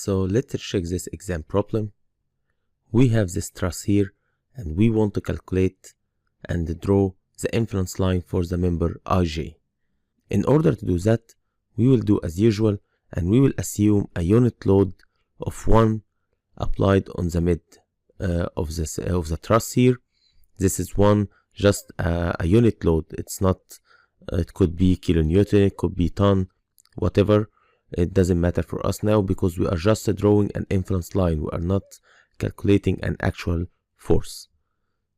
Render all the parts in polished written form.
So let's check this exam problem. We have this truss here and we want to calculate and draw the influence line for the member IJ. In order to do that, we will do as usual and we will assume a unit load of 1 applied on the mid of the truss here. This is one, just a unit load. It's not, it could be kilonewton, it could be ton, whatever. It doesn't matter for us now because we are just drawing an influence line. We are not calculating an actual force.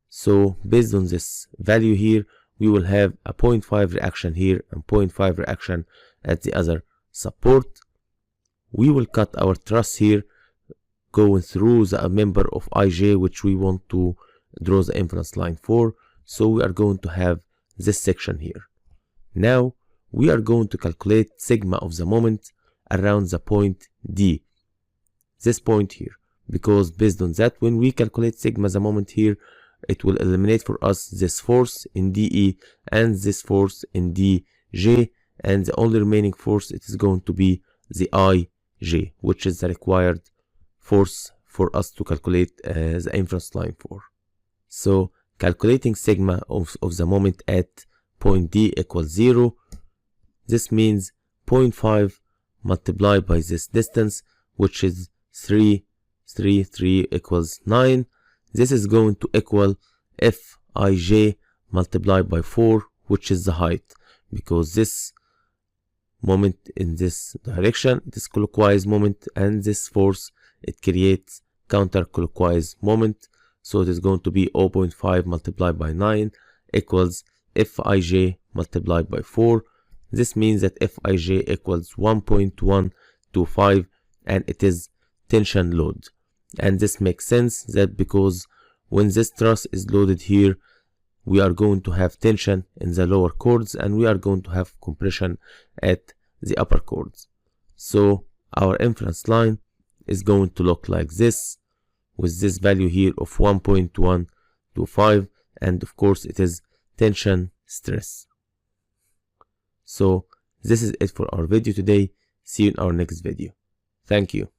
So based on this value here, we will have a 0.5 reaction here and 0.5 reaction at the other support. We will cut our truss here going through the member of IJ which we want to draw the influence line for. So we are going to have this section here. Now we are going to calculate sigma of the moment around the point D, this point here, because based on that, when we calculate sigma the moment here, it will eliminate for us this force in DE and this force in DJ, and the only remaining force, it is going to be the IJ, which is the required force for us to calculate the influence line for. So calculating sigma of the moment at point D equals 0. This means 0.5 multiplied by this distance, which is 3 equals 9. This is going to equal Fij multiplied by 4, which is the height, because this moment in this direction, it is clockwise moment, and this force, it creates counterclockwise moment. So it is going to be 0.5 multiplied by 9 equals Fij multiplied by 4. This means that Fij equals 1.125, and it is tension load. And this makes sense that because when this truss is loaded here, we are going to have tension in the lower chords and we are going to have compression at the upper chords. So our influence line is going to look like this, with this value here of 1.125, and of course it is tension stress. So this is it for our video today. See you in our next video. Thank you.